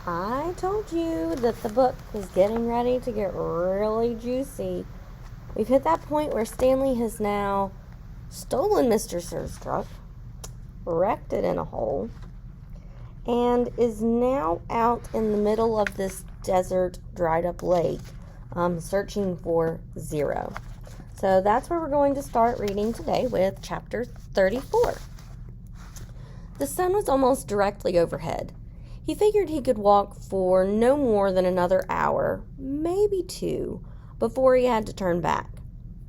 I told you that the book was getting ready to get really juicy. We've hit that point where Stanley has now stolen Mr. Sir's truck, wrecked it in a hole, and is now out in the middle of this desert, dried up lake, searching for Zero. So that's where we're going to start reading today with chapter 34. The sun was almost directly overhead. He figured he could walk for no more than another hour, maybe 2, before he had to turn back.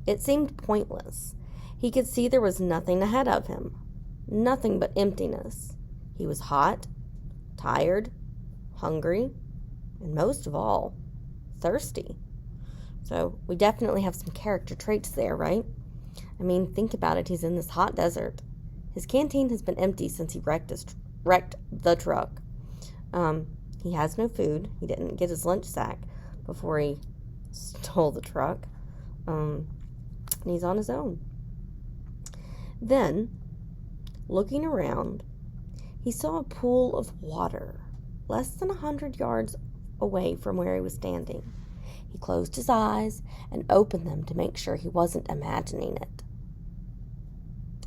It seemed pointless. He could see there was nothing ahead of him. Nothing but emptiness. He was hot, tired, hungry, and most of all, thirsty. So we definitely have some character traits there, right? I mean, think about it. He's in this hot desert. His canteen has been empty since he wrecked the truck. He has no food. He didn't get his lunch sack before he stole the truck. And he's on his own. Then, looking around, he saw a pool of water less than 100 yards away from where he was standing. He closed his eyes and opened them to make sure he wasn't imagining it.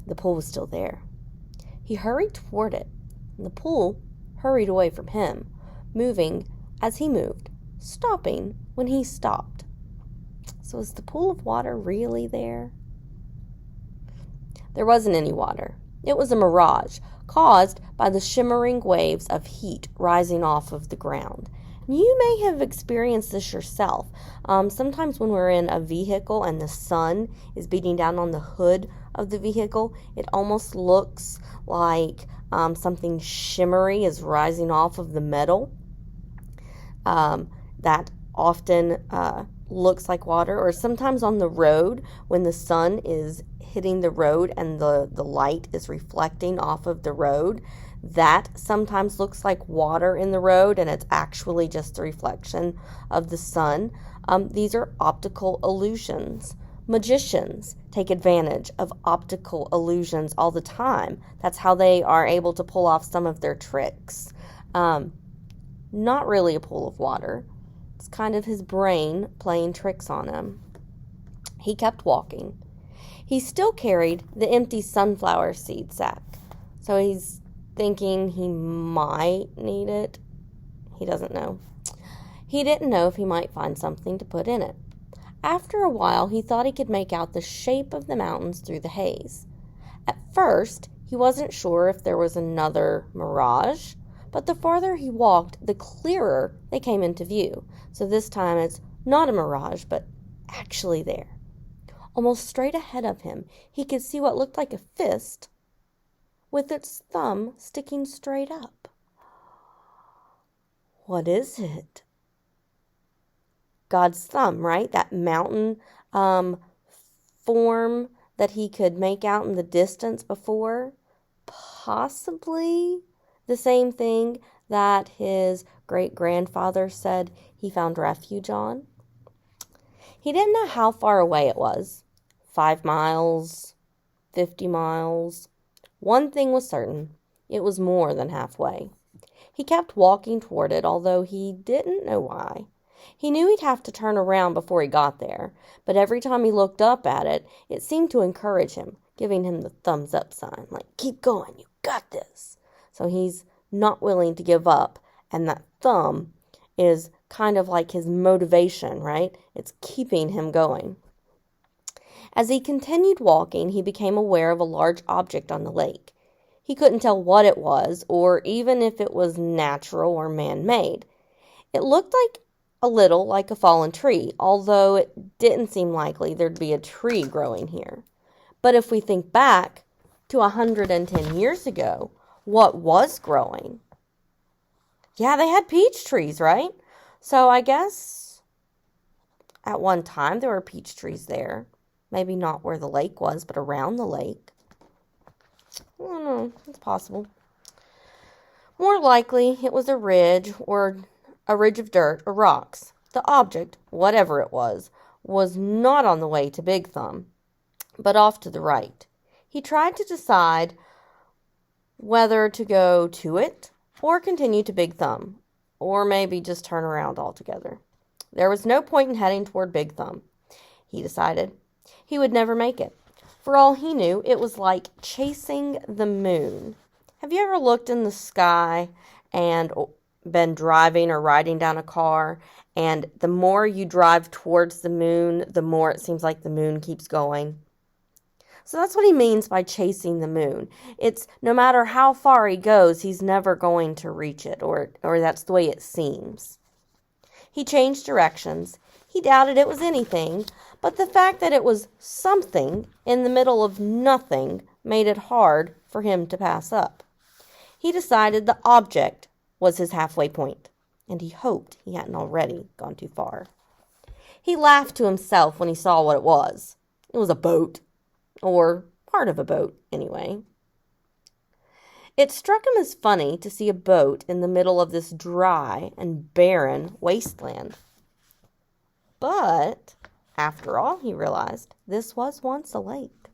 The pool was still there. He hurried toward it, and the pool hurried away from him, moving as he moved, stopping when he stopped. So is the pool of water really there? There wasn't any water. It was a mirage caused by the shimmering waves of heat rising off of the ground. You may have experienced this yourself. Sometimes when we're in a vehicle and the sun is beating down on the hood of the vehicle, it almost looks like something shimmery is rising off of the metal. That often looks like water. Or sometimes on the road, when the sun is hitting the road and the light is reflecting off of the road, that sometimes looks like water in the road, and it's actually just a reflection of the sun. These are optical illusions. Magicians take advantage of optical illusions all the time. That's how they are able to pull off some of their tricks. Not really a pool of water. It's kind of his brain playing tricks on him. He kept walking. He still carried the empty sunflower seed sack. So he's thinking he might need it. He doesn't know. He didn't know if he might find something to put in it. After a while, he thought he could make out the shape of the mountains through the haze. At first, he wasn't sure if there was another mirage, but the farther he walked, the clearer they came into view. So this time it's not a mirage, but actually there. Almost straight ahead of him, he could see what looked like a fist with its thumb sticking straight up. What is it? God's thumb, right? That mountain form that he could make out in the distance before. Possibly the same thing that his great-grandfather said he found refuge on. He didn't know how far away it was. 5 miles, 50 miles. One thing was certain. It was more than halfway. He kept walking toward it, although he didn't know why. He knew he'd have to turn around before he got there, but every time he looked up at it, it seemed to encourage him, giving him the thumbs up sign, like, keep going, you got this. So he's not willing to give up, and that thumb is kind of like his motivation, right? It's keeping him going. As he continued walking, he became aware of a large object on the lake. He couldn't tell what it was, or even if it was natural or man-made. It looked a little like a fallen tree, although it didn't seem likely there'd be a tree growing here. But if we think back to 110 years ago, what was growing? Yeah, they had peach trees, right? So I guess at one time there were peach trees there. Maybe not where the lake was, but around the lake. I don't know. It's possible. More likely, it was a ridge or a ridge of dirt or rocks. The object, whatever it was not on the way to Big Thumb, but off to the right. He tried to decide whether to go to it or continue to Big Thumb. or maybe just turn around altogether. There was no point in heading toward Big Thumb, he decided. He would never make it. For all he knew, it was like chasing the moon. Have you ever looked in the sky and been driving or riding down a car, and the more you drive towards the moon, the more it seems like the moon keeps going? So that's what he means by chasing the moon. It's no matter how far he goes, he's never going to reach it, or that's the way it seems. He changed directions. He doubted it was anything, but the fact that it was something in the middle of nothing made it hard for him to pass up. He decided the object was his halfway point, and he hoped he hadn't already gone too far. He laughed to himself when he saw what it was. It was a boat, or part of a boat, anyway. It struck him as funny to see a boat in the middle of this dry and barren wasteland. But, after all, he realized, this was once a lake.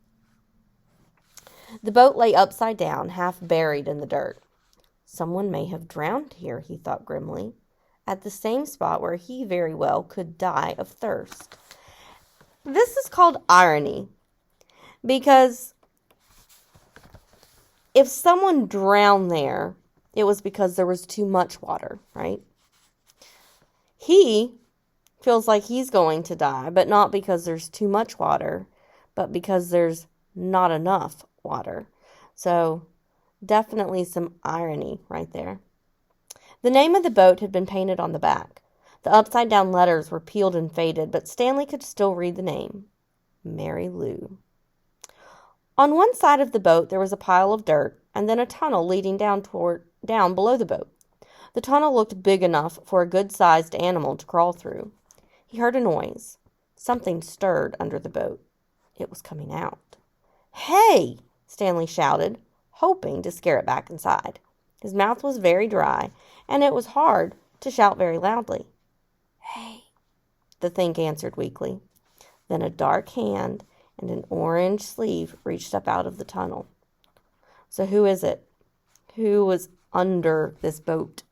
The boat lay upside down, half buried in the dirt. Someone may have drowned here, he thought grimly, at the same spot where he very well could die of thirst. This is called irony, because if someone drowned there, it was because there was too much water, right? He feels like he's going to die, but not because there's too much water, but because there's not enough water. So definitely some irony right there. The name of the boat had been painted on the back. The upside-down letters were peeled and faded, but Stanley could still read the name, Mary Lou. On one side of the boat there was a pile of dirt, and then a tunnel leading down below the boat. The tunnel looked big enough for a good-sized animal to crawl through. He heard a noise. Something stirred under the boat. It was coming out. "Hey!" Stanley shouted, hoping to scare it back inside. His mouth was very dry, and it was hard to shout very loudly. "Hey!" the thing answered weakly. Then a dark hand and an orange sleeve reached up out of the tunnel. So who is it? Who was under this boat?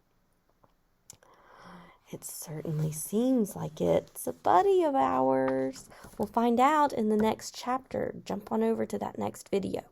It certainly seems like it's a buddy of ours. We'll find out in the next chapter. Jump on over to that next video.